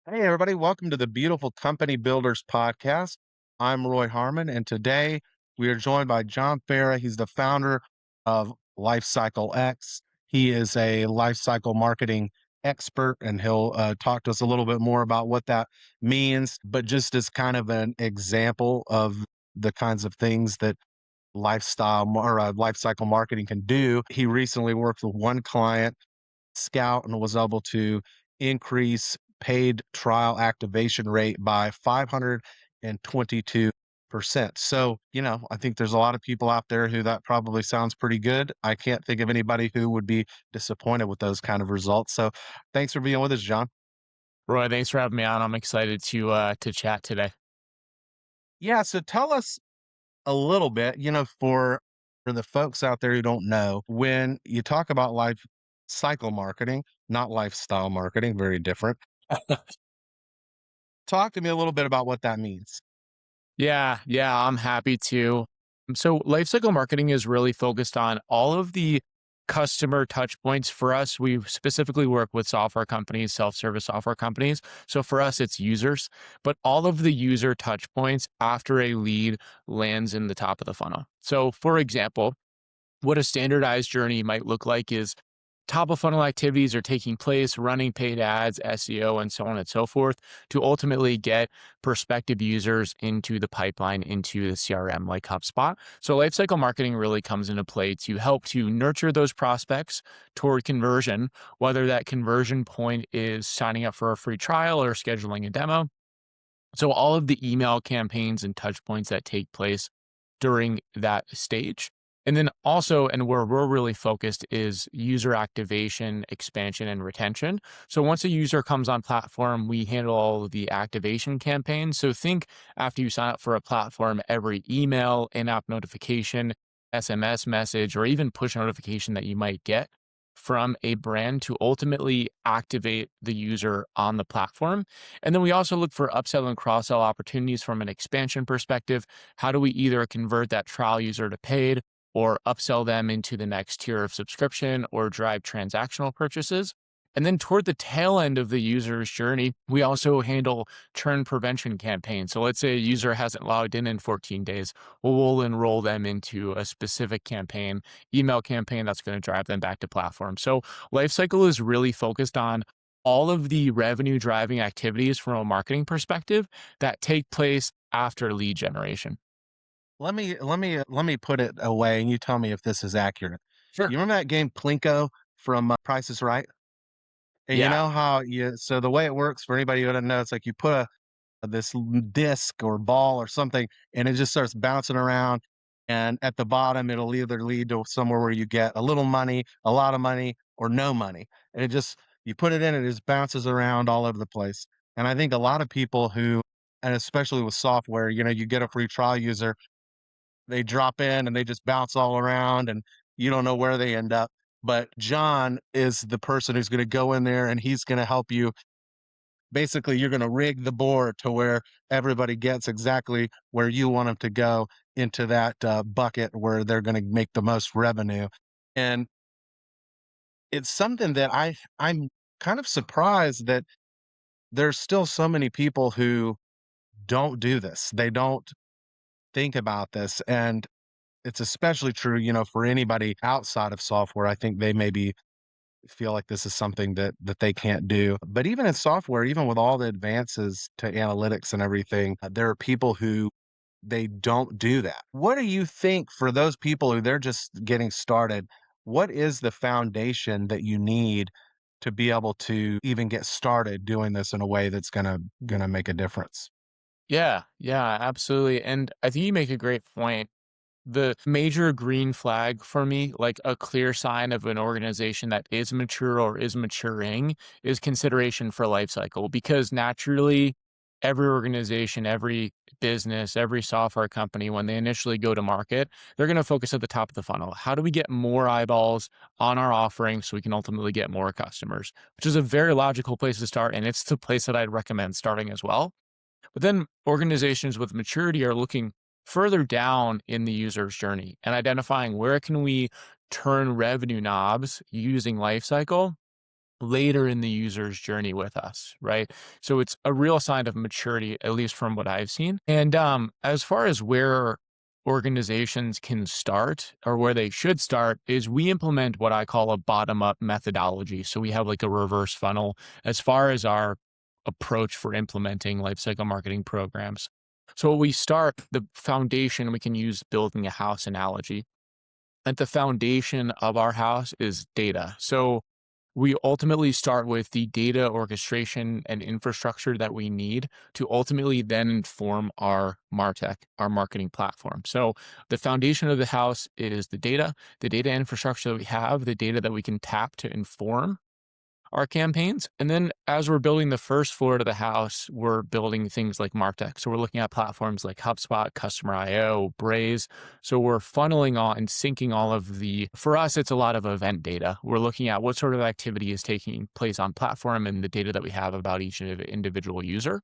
Hey, everybody, welcome to the Beautiful Company Builders podcast. I'm Roy Harmon, and today we are joined by John Farah. He's the founder of Lifecycle X. He is a lifecycle marketing expert, and he'll talk to us a little bit more about what that means. But just as kind of an example of the kinds of things that life cycle marketing can do, he recently worked with one client Scout and was able to increase paid trial activation rate by 522%. So, I think there's a lot of people out there who that probably sounds pretty good. I can't think of anybody who would be disappointed with those kind of results. So, thanks for being with us, John. Roy, thanks for having me on. I'm excited to chat today. Yeah, so tell us a little bit, for the folks out there who don't know, when you talk about life cycle marketing, not lifestyle marketing, very different. Talk to me a little bit about what that means. Yeah, I'm happy to. So, lifecycle marketing is really focused on all of the customer touch points for us. We specifically work with software companies, self-service software companies. So for us, it's users, but all of the user touch points after a lead lands in the top of the funnel. So, for example, what a standardized journey might look like is top of funnel activities are taking place, running paid ads, SEO, and so on and so forth to ultimately get prospective users into the pipeline, into the CRM like HubSpot. So lifecycle marketing really comes into play to help to nurture those prospects toward conversion, whether that conversion point is signing up for a free trial or scheduling a demo. So all of the email campaigns and touch points that take place during that stage. And then also, and where we're really focused is user activation, expansion, and retention. So once a user comes on platform, we handle all of the activation campaigns. So think after you sign up for a platform, every email, in-app notification, SMS message, or even push notification that you might get from a brand to ultimately activate the user on the platform. And then we also look for upsell and cross sell opportunities from an expansion perspective. How do we either convert that trial user to paid or upsell them into the next tier of subscription or drive transactional purchases? And then toward the tail end of the user's journey, we also handle churn prevention campaigns. So let's say a user hasn't logged in 14 days. Well, we'll enroll them into a specific campaign, email campaign that's going to drive them back to platform. So Lifecycle is really focused on all of the revenue driving activities from a marketing perspective that take place after lead generation. Let me put it away, and you tell me if this is accurate. Sure. You remember that game Plinko from Price is Right? And you Yeah. know how so the way it works for anybody who doesn't know, it's like you put disc or ball or something, and it just starts bouncing around. And at the bottom, it'll either lead to somewhere where you get a little money, a lot of money, or no money. And you put it in, it just bounces around all over the place. And I think a lot of people and especially with software, you get a free trial user, they drop in and they just bounce all around and you don't know where they end up. But John is the person who's going to go in there and he's going to help you. Basically, you're going to rig the board to where everybody gets exactly where you want them to go into that bucket where they're going to make the most revenue. And it's something that I'm kind of surprised that there's still so many people who don't do this. They don't think about this. And it's especially true, for anybody outside of software. I think they maybe feel like this is something that they can't do. But even in software, even with all the advances to analytics and everything, there are people who they don't do that. What do you think for those people who they're just getting started? What is the foundation that you need to be able to even get started doing this in a way that's gonna make a difference? Yeah, absolutely. And I think you make a great point. The major green flag for me, like a clear sign of an organization that is mature or is maturing, is consideration for life cycle. Because naturally, every organization, every business, every software company, when they initially go to market, they're going to focus at the top of the funnel. How do we get more eyeballs on our offering so we can ultimately get more customers? Which is a very logical place to start. And it's the place that I'd recommend starting as well. But then organizations with maturity are looking further down in the user's journey and identifying where can we turn revenue knobs using lifecycle later in the user's journey with us, right? So it's a real sign of maturity, at least from what I've seen. And as far as where organizations can start or where they should start is we implement what I call a bottom up methodology. So we have like a reverse funnel as far as our approach for implementing lifecycle marketing programs. So we start the foundation, we can use building a house analogy. At the foundation of our house is data. So we ultimately start with the data orchestration and infrastructure that we need to ultimately then inform our MarTech, our marketing platform. So the foundation of the house is the data infrastructure that we have, the data that we can tap to inform our campaigns. And then as we're building the first floor to the house, we're building things like MarTech. So we're looking at platforms like HubSpot, Customer IO, Braze. So we're funneling all and syncing all of for us, it's a lot of event data. We're looking at what sort of activity is taking place on platform and the data that we have about each individual user.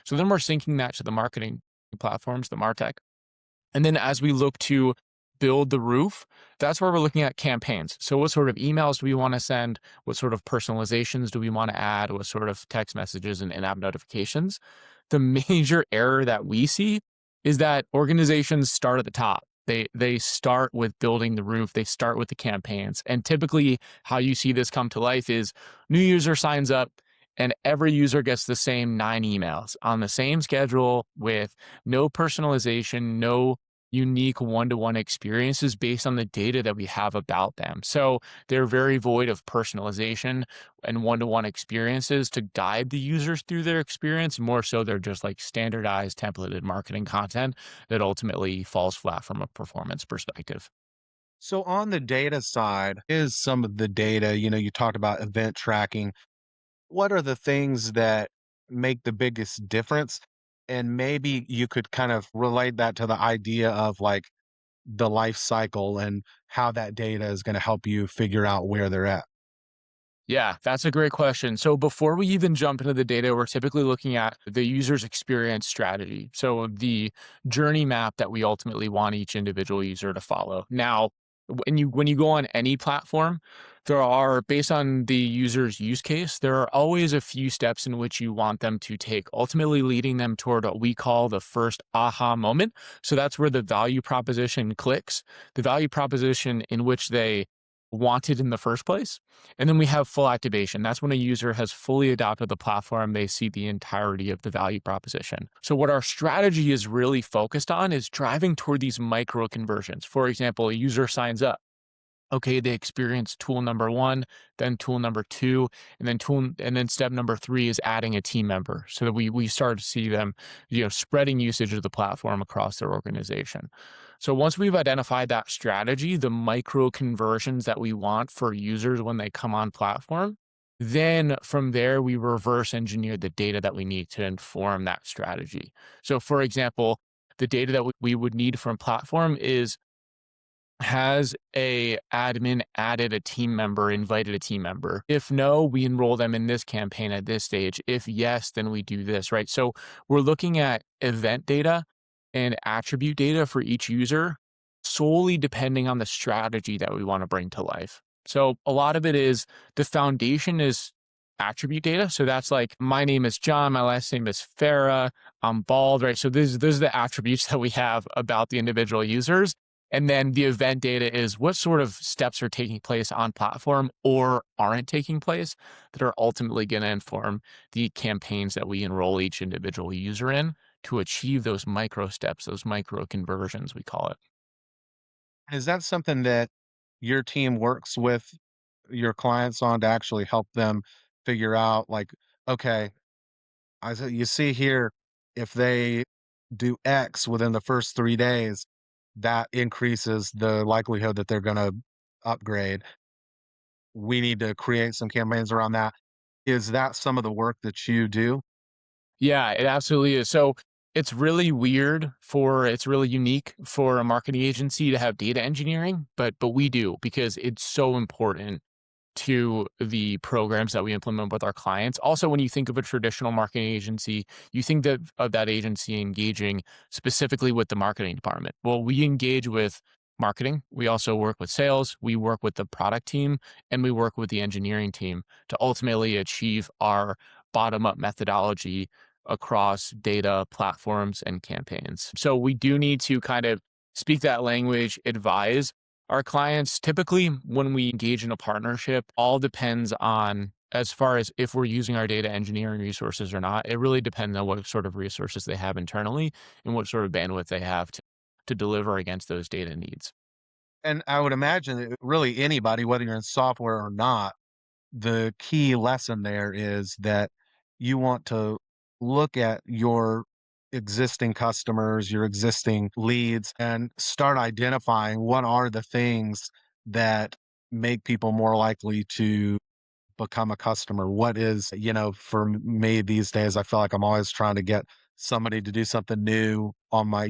So then we're syncing that to the marketing platforms, the MarTech. And then as we look to build the roof, that's where we're looking at campaigns. So what sort of emails do we want to send? What sort of personalizations do we want to add? What sort of text messages and in-app notifications? The major error that we see is that organizations start at the top. They start with building the roof. They start with the campaigns. And typically how you see this come to life is new user signs up and every user gets the same 9 emails on the same schedule with no personalization, no unique one-to-one experiences based on the data that we have about them. So they're very void of personalization and one-to-one experiences to guide the users through their experience. More so, they're just like standardized templated marketing content that ultimately falls flat from a performance perspective. So on the data side, is some of the data, you talked about event tracking. What are the things that make the biggest difference? And maybe you could kind of relate that to the idea of like the life cycle and how that data is going to help you figure out where they're at. Yeah, that's a great question. So before we even jump into the data, we're typically looking at the user's experience strategy. So the journey map that we ultimately want each individual user to follow. Now, when you go on any platform, there are based on the user's use case, there are always a few steps in which you want them to take, ultimately leading them toward what we call the first aha moment. So that's where the value proposition clicks, the value proposition in which they wanted in the first place. And then we have full activation. That's when a user has fully adopted the platform. They see the entirety of the value proposition. So what our strategy is really focused on is driving toward these micro conversions. For example, a user signs up. Okay, they experience tool number one, then tool number two, and then step number three is adding a team member so that we start to see them, spreading usage of the platform across their organization. So once we've identified that strategy, the micro conversions that we want for users when they come on platform, then from there we reverse engineer the data that we need to inform that strategy. So for example, the data that we would need from platform is has a admin added a team member, invited a team member? If no, we enroll them in this campaign at this stage. If yes, then we do this, right? So we're looking at event data and attribute data for each user solely depending on the strategy that we want to bring to life. So a lot of it is the foundation is attribute data. So that's like my name is John, my last name is Farah, I'm bald, right? So those are the attributes that we have about the individual users. And then the event data is what sort of steps are taking place on platform or aren't taking place that are ultimately going to inform the campaigns that we enroll each individual user in to achieve those micro steps, those micro conversions, we call it. Is that something that your team works with your clients on to actually help them figure out like, okay, I said you see here, if they do X within the first 3 days, that increases the likelihood that they're gonna upgrade. We need to create some campaigns around that. Is that some of the work that you do? Yeah, it absolutely is. So it's really unique for a marketing agency to have data engineering, but we do because it's so important to the programs that we implement with our clients. Also, when you think of a traditional marketing agency, you think of that agency engaging specifically with the marketing department. Well, we engage with marketing. We also work with sales. We work with the product team and we work with the engineering team to ultimately achieve our bottom up methodology across data, platforms, and campaigns. So we do need to kind of speak that language, advise our clients. Typically, when we engage in a partnership, all depends on as far as if we're using our data engineering resources or not. It really depends on what sort of resources they have internally and what sort of bandwidth they have to deliver against those data needs. And I would imagine that really anybody, whether you're in software or not, the key lesson there is that you want to look at your existing customers, your existing leads, and start identifying what are the things that make people more likely to become a customer. What is, for me these days, I feel like I'm always trying to get somebody to do something new on my,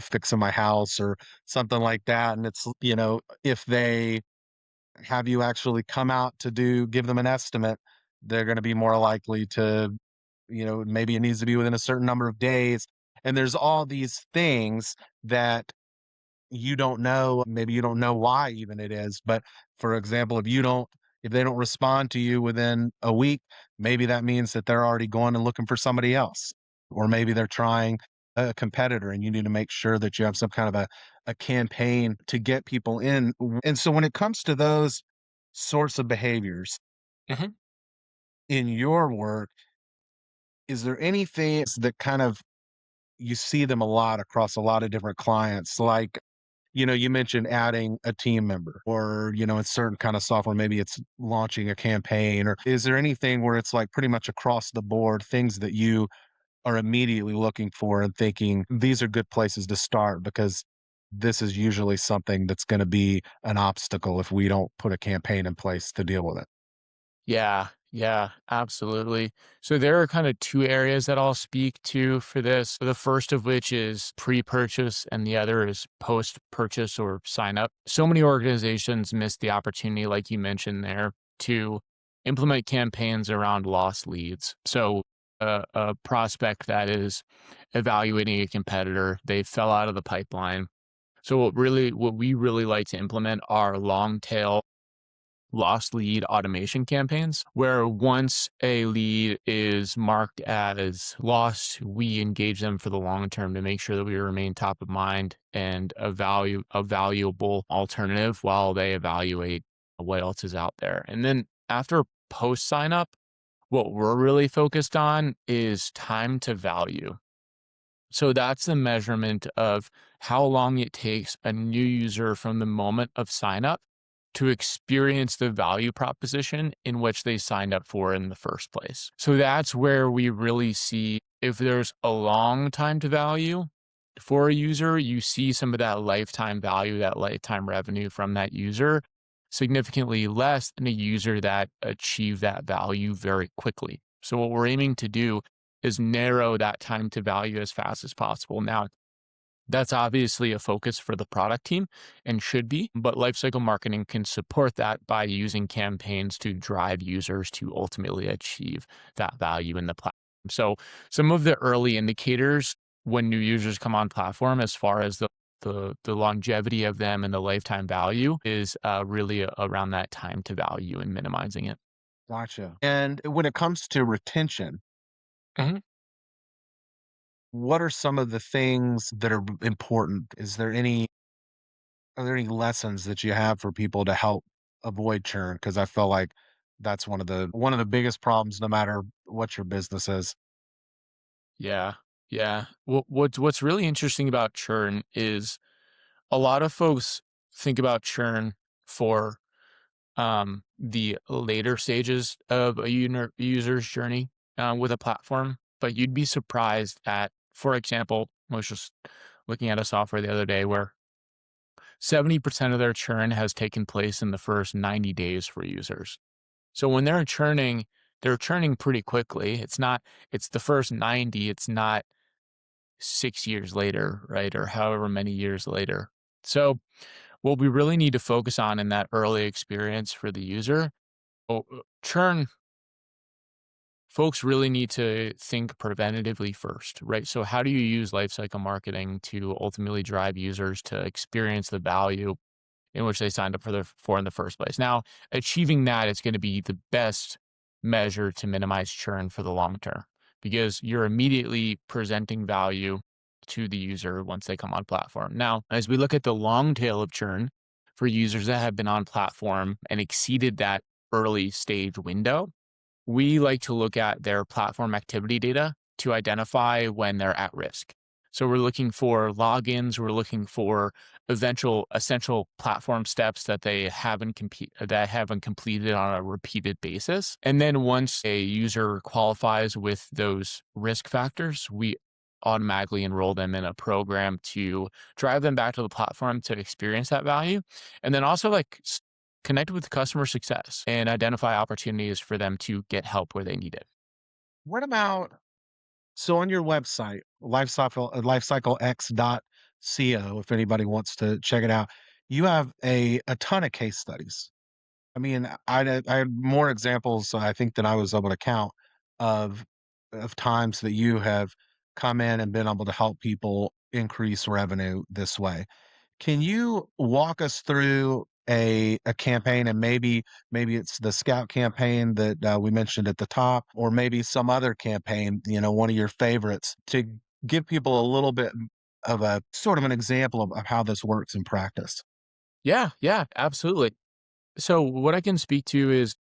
fixing my house or something like that. And it's, if they have you actually come out to give them an estimate, they're going to be more likely to, maybe it needs to be within a certain number of days. And there's all these things that you don't know, maybe you don't know why even it is. But for example, if they don't respond to you within a week, maybe that means that they're already going and looking for somebody else. Or maybe they're trying a competitor and you need to make sure that you have some kind of a campaign to get people in. And so when it comes to those sorts of behaviors Mhm. in your work, is there anything that kind of you see them a lot across a lot of different clients? Like, you mentioned adding a team member or, in certain kind of software, maybe it's launching a campaign, or is there anything where it's like pretty much across the board, things that you are immediately looking for and thinking these are good places to start because this is usually something that's going to be an obstacle if we don't put a campaign in place to deal with it? Yeah, yeah, absolutely. So there are kind of two areas that I'll speak to for this. The first of which is pre-purchase and the other is post-purchase or sign up. So many organizations miss the opportunity, like you mentioned there, to implement campaigns around lost leads. So a prospect that is evaluating a competitor, they fell out of the pipeline. So what we really like to implement are long tail lost lead automation campaigns where once a lead is marked as lost, we engage them for the long term to make sure that we remain top of mind and a valuable alternative while they evaluate what else is out there. And then after post sign up, what we're really focused on is time to value. So that's the measurement of how long it takes a new user from the moment of sign up to experience the value proposition in which they signed up for in the first place. So that's where we really see if there's a long time to value for a user, you see some of that lifetime value, that lifetime revenue from that user significantly less than a user that achieved that value very quickly. So what we're aiming to do is narrow that time to value as fast as possible. Now, that's obviously a focus for the product team and should be, but lifecycle marketing can support that by using campaigns to drive users to ultimately achieve that value in the platform. So, some of the early indicators when new users come on platform, as far as the longevity of them and the lifetime value, is really around that time to value and minimizing it. Gotcha. And when it comes to retention, what are some of the things that are important? Are there any lessons that you have for people to help avoid churn? Because I feel like that's one of the biggest problems no matter what your business is. Yeah, yeah. What's really interesting about churn is a lot of folks think about churn for the later stages of a user's journey with a platform, but you'd be surprised at, for example, I was just looking at a software the other day where 70% of their churn has taken place in the first 90 days for users. So when they're churning pretty quickly. It's the first 90, it's not 6 years later, right? Or however many years later. So, what we really need to focus on in that early experience for the user, churn folks really need to think preventatively first, right? So how do you use lifecycle marketing to ultimately drive users to experience the value in which they signed up for in the first place? Now, achieving that is going to be the best measure to minimize churn for the long term because you're immediately presenting value to the user once they come on platform. Now, as we look at the long tail of churn for users that have been on platform and exceeded that early stage window, we like to look at their platform activity data to identify when they're at risk. So we're looking for logins, we're looking for eventual essential platform steps that they haven't completed on a repeated basis. And then once a user qualifies with those risk factors, we automatically enroll them in a program to drive them back to the platform to experience that value. And then also connect with customer success and identify opportunities for them to get help where they need it. What about so on your website, lifecyclex.co, if anybody wants to check it out, you have a ton of case studies. I mean, I had more examples, I think, than I was able to count of times that you have come in and been able to help people increase revenue this way. Can you walk us through a campaign, and maybe it's the Scout campaign that, we mentioned at the top, or maybe some other campaign, one of your favorites, to give people a little bit of a sort of an example of how this works in practice? Yeah, yeah, absolutely. So what I can speak to is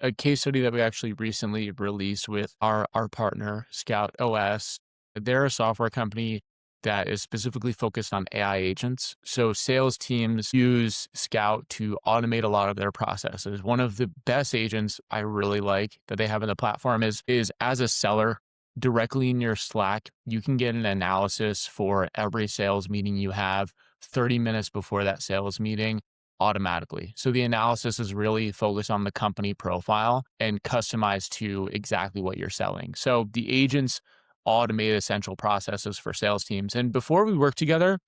a case study that we actually recently released with our partner Scout OS. They're a software company that is specifically focused on AI agents. So sales teams use Scout to automate a lot of their processes. One of the best agents I really like that they have in the platform is as a seller directly in your Slack, you can get an analysis for every sales meeting you have 30 minutes before that sales meeting automatically. So the analysis is really focused on the company profile and customized to exactly what you're selling. So the agents automate essential processes for sales teams. And before we worked together,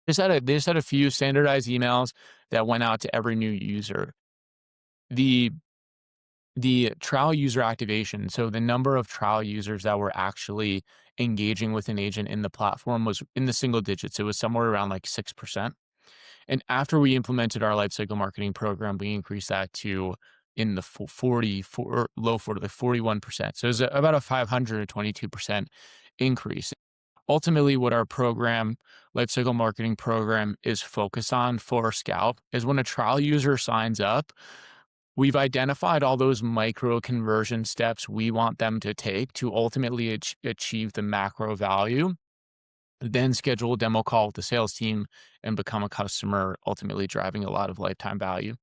they just had a few standardized emails that went out to every new user. The the trial user activation, so the number of trial users that were actually engaging with an agent in the platform was in the single digits. It was somewhere around like 6%. And after we implemented our lifecycle marketing program, we increased that to in the 44 low 40, like 41%. So it's about a 522% increase. Ultimately, what our program, lifecycle marketing program, is focused on for Scout is when a trial user signs up, we've identified all those micro conversion steps we want them to take to ultimately achieve the macro value, then schedule a demo call with the sales team and become a customer, ultimately driving a lot of lifetime value.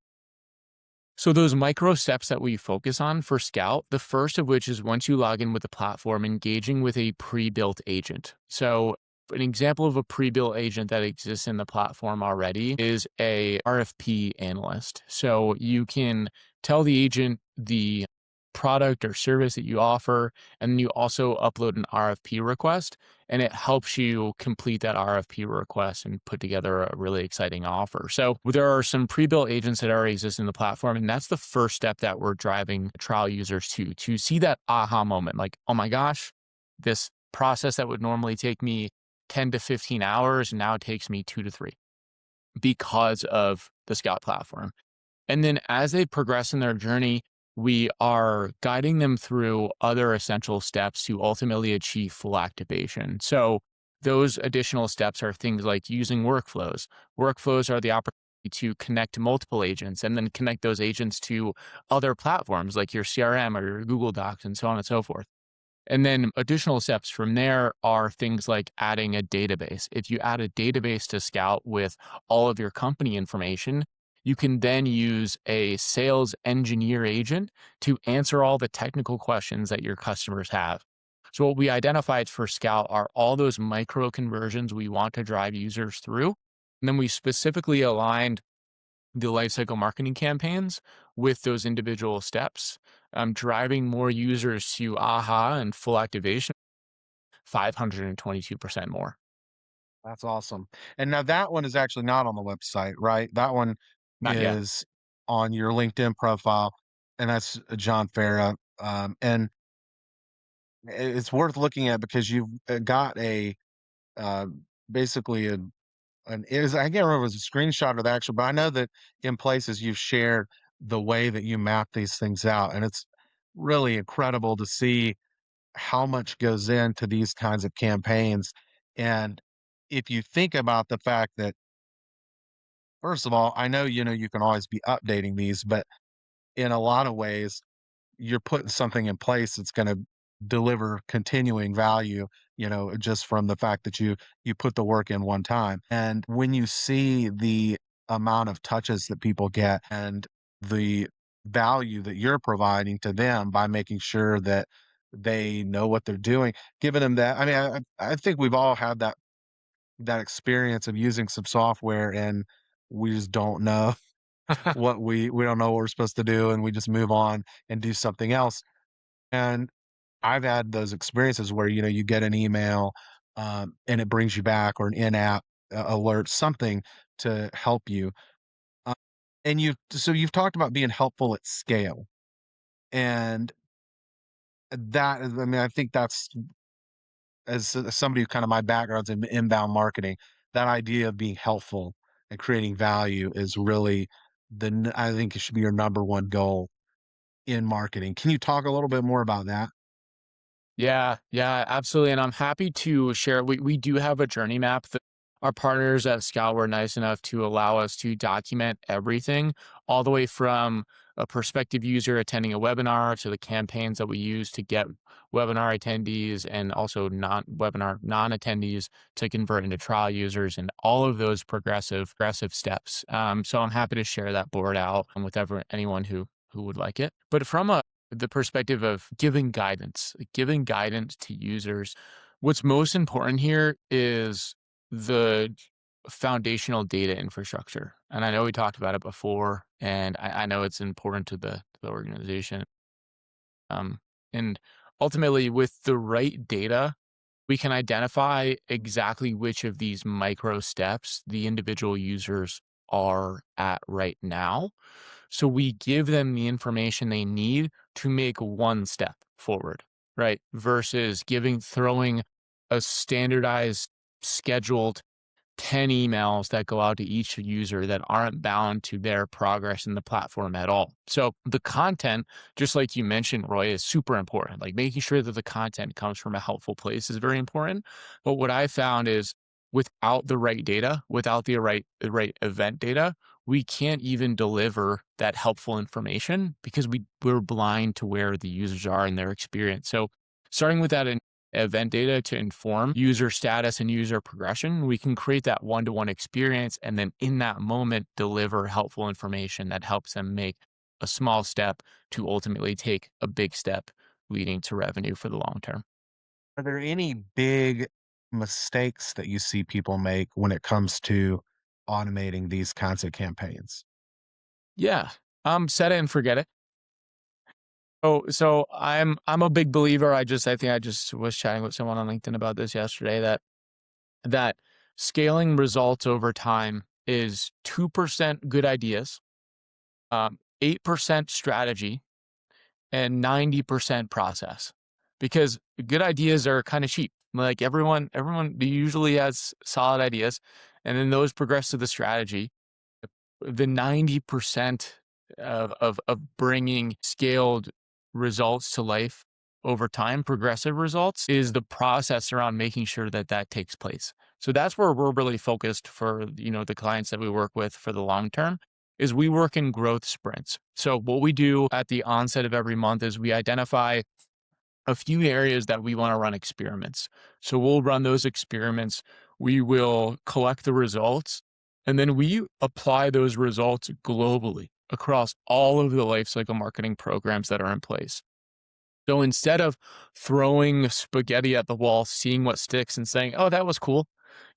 So those micro steps that we focus on for Scout, the first of which is once you log in with the platform, engaging with a pre-built agent. So an example of a pre-built agent that exists in the platform already is a RFP analyst. So you can tell the agent the product or service that you offer, and then you also upload an RFP request, and it helps you complete that RFP request and put together a really exciting offer. So there are some pre-built agents that already exist in the platform, and that's the first step that we're driving trial users to see that aha moment, like, oh my gosh, this process that would normally take me 10 to 15 hours now takes me 2 to 3 because of the Scout platform. And then as they progress in their journey, we are guiding them through other essential steps to ultimately achieve full activation. So those additional steps are things like using workflows. Workflows are the opportunity to connect to multiple agents and then connect those agents to other platforms like your CRM or your Google Docs and so on and so forth. And then additional steps from there are things like adding a database. If you add a database to Scout with all of your company information, you can then use a sales engineer agent to answer all the technical questions that your customers have. So what we identified for Scout are all those micro conversions we want to drive users through. And then we specifically aligned the lifecycle marketing campaigns with those individual steps, driving more users to AHA and full activation, 522% more. That's awesome. And now that one is actually not on the website, right? That one Not yet. is on your LinkedIn profile, and that's John Farah. And it's worth looking at because you've got uh, basically an is I can't remember if it was a screenshot or the actual, but I know that in places you've shared the way that you map these things out, and it's really incredible to see how much goes into these kinds of campaigns. And if you think about the fact that, first of all, I know you can always be updating these, but in a lot of ways you're putting something in place that's gonna deliver continuing value, just from the fact that you put the work in one time. And when you see the amount of touches that people get and the value that you're providing to them by making sure that they know what they're doing, giving them that. I mean, I think we've all had that experience of using some software and we just don't know we don't know what we're supposed to do, and we just move on and do something else. And I've had those experiences where, you get an email, and it brings you back, or an in-app alert, something to help you. Uh, and you've talked about being helpful at scale, and I mean, I think that's, as somebody who kind of, my background's in inbound marketing, that idea of being helpful and creating value is really I think it should be your number one goal in marketing. Can you talk a little bit more about that? Yeah, yeah, absolutely. And I'm happy to share. We do have a journey map that our partners at Scout were nice enough to allow us to document everything, all the way from a prospective user attending a webinar to the campaigns that we use to get webinar attendees, and also non-webinar non-attendees to convert into trial users, and all of those progressive steps. So I'm happy to share that board out with anyone who would like it. But from the perspective of giving guidance, like giving guidance to users. What's most important here is the foundational data infrastructure. And I know we talked about it before, and I know it's important to the organization. Um, and ultimately, with the right data, we can identify exactly which of these micro steps the individual users are at right now. So we give them the information they need to make one step forward, right? Versus throwing a standardized, scheduled 10 emails that go out to each user that aren't bound to their progress in the platform at all. So the content, just like you mentioned, Roy, is super important. Like making sure that the content comes from a helpful place is very important. But what I found is without the right data, without the right event data, we can't even deliver that helpful information because we're blind to where the users are in their experience. So starting with that event data to inform user status and user progression, we can create that one-to-one experience, and then in that moment deliver helpful information that helps them make a small step to ultimately take a big step leading to revenue for the long term. Are there any big mistakes that you see people make when it comes to automating these kinds of campaigns? Yeah. Set it and forget it. So I'm a big believer. I think I just was chatting with someone on LinkedIn about this yesterday, that scaling results over time is 2% good ideas, 8% strategy, and 90% process. Because good ideas are kind of cheap. Like everyone usually has solid ideas, and then those progress to the strategy. The 90% of bringing scaled results to life over time, progressive results, is the process around making sure that that takes place. So that's where we're really focused for, the clients that we work with for the long term, is we work in growth sprints. So what we do at the onset of every month is we identify a few areas that we want to run experiments. So we'll run those experiments, we will collect the results, and then we apply those results globally across all of the lifecycle marketing programs that are in place. So instead of throwing spaghetti at the wall, seeing what sticks and saying, oh, that was cool,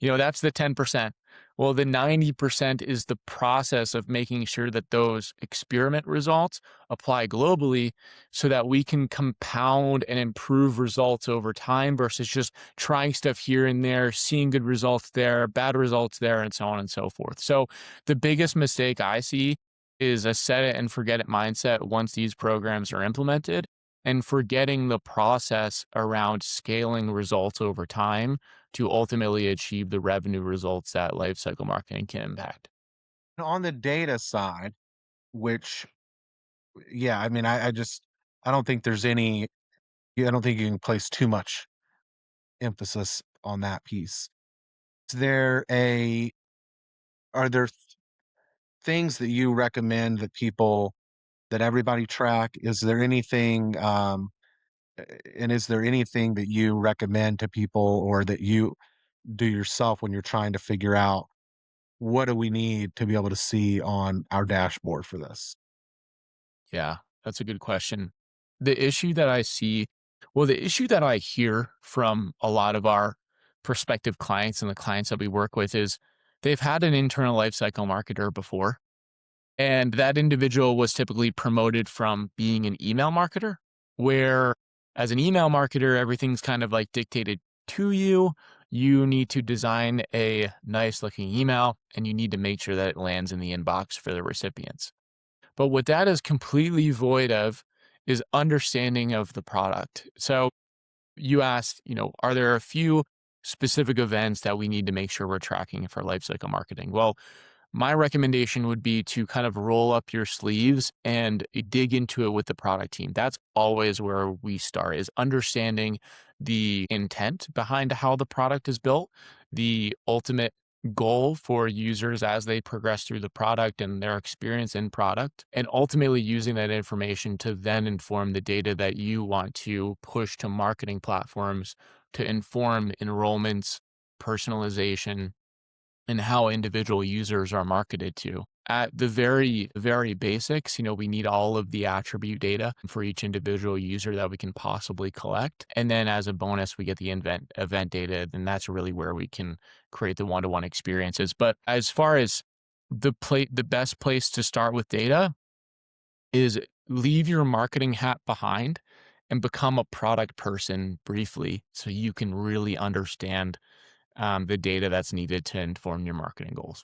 that's the 10%. Well, the 90% is the process of making sure that those experiment results apply globally so that we can compound and improve results over time versus just trying stuff here and there, seeing good results there, bad results there, and so on and so forth. So the biggest mistake I see is a set it and forget it mindset once these programs are implemented. and forgetting the process around scaling results over time to ultimately achieve the revenue results that lifecycle marketing can impact. On the data side, which yeah, I mean, I just I don't think there's any I don't think you can place too much emphasis on that piece. Is there a are there things that you recommend that people that everybody track? Is there anything, and is there anything that you recommend to people or that you do yourself when you're trying to figure out what do we need to be able to see on our dashboard for this? Yeah, that's a good question. The issue that I see, well, the issue that I hear from a lot of our prospective clients and the clients that we work with is they've had an internal lifecycle marketer before, and that individual was typically promoted from being an email marketer, where as an email marketer, everything's kind of like dictated to you. You need to design a nice looking email and you need to make sure that it lands in the inbox for the recipients. But what that is completely void of is understanding of the product. So you asked, are there a few specific events that we need to make sure we're tracking for lifecycle marketing? Well, my recommendation would be to kind of roll up your sleeves and dig into it with the product team. That's always where we start is understanding the intent behind how the product is built, the ultimate goal for users as they progress through the product and their experience in product, and ultimately using that information to then inform the data that you want to push to marketing platforms to inform enrollments, personalization, and how individual users are marketed to. At the very, very basics, we need all of the attribute data for each individual user that we can possibly collect. And then as a bonus, we get the event data, and that's really where we can create the one-to-one experiences. But as far as the best place to start with data is leave your marketing hat behind and become a product person briefly so you can really understand the data that's needed to inform your marketing goals.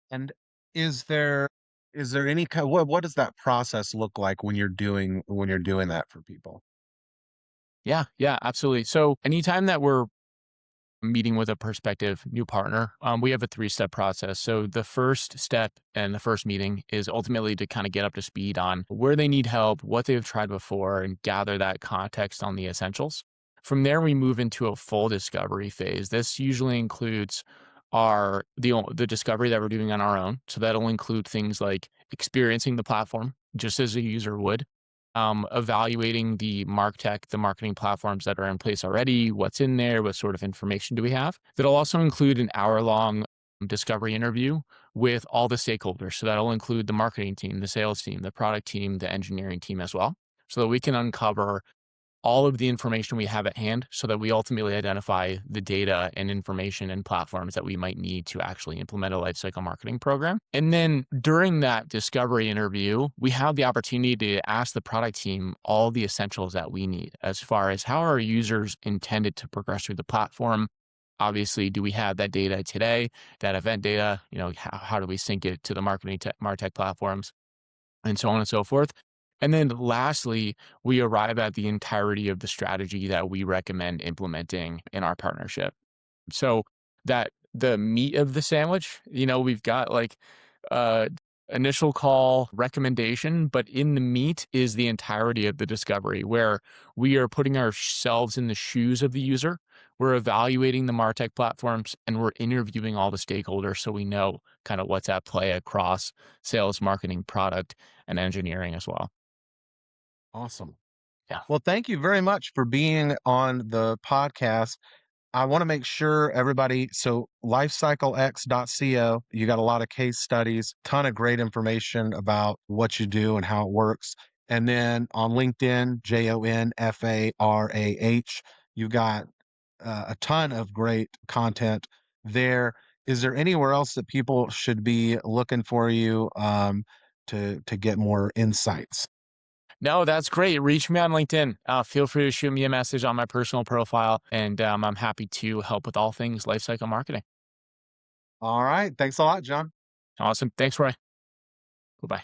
And is there is there any kind what does that process look like when you're doing that for people? Yeah, yeah, absolutely. So anytime that we're meeting with a prospective new partner, we have a three-step process. So the first step and the first meeting is ultimately to kind of get up to speed on where they need help, what they've tried before, and gather that context on the essentials. From there, we move into a full discovery phase. This usually includes the discovery that we're doing on our own. So that'll include things like experiencing the platform just as a user would, evaluating the MarTech, the marketing platforms that are in place already, what's in there, what sort of information do we have. That'll also include an hour-long discovery interview with all the stakeholders. So that'll include the marketing team, the sales team, the product team, the engineering team as well, so that we can uncover all of the information we have at hand so that we ultimately identify the data and information and platforms that we might need to actually implement a lifecycle marketing program. And then during that discovery interview, we have the opportunity to ask the product team all the essentials that we need as far as how our users intended to progress through the platform. Obviously, do we have that data today, that event data? How do we sync it to the MarTech platforms? And so on and so forth. And then lastly, we arrive at the entirety of the strategy that we recommend implementing in our partnership. So that the meat of the sandwich, we've got like uh initial call recommendation, but in the meat is the entirety of the discovery where we are putting ourselves in the shoes of the user. We're evaluating the MarTech platforms and we're interviewing all the stakeholders so we know kind of what's at play across sales, marketing, product, and engineering as well. Awesome. Yeah. Well, thank you very much for being on the podcast. I want to make sure everybody, so lifecyclex.co, you got a lot of case studies, ton of great information about what you do and how it works. And then on LinkedIn, JONFARAH, you've got a ton of great content there. Is there anywhere else that people should be looking for you to get more insights? No, that's great. Reach me on LinkedIn. Feel free to shoot me a message on my personal profile, and I'm happy to help with all things lifecycle marketing. All right. Thanks a lot, John. Awesome. Thanks, Roy. Bye bye.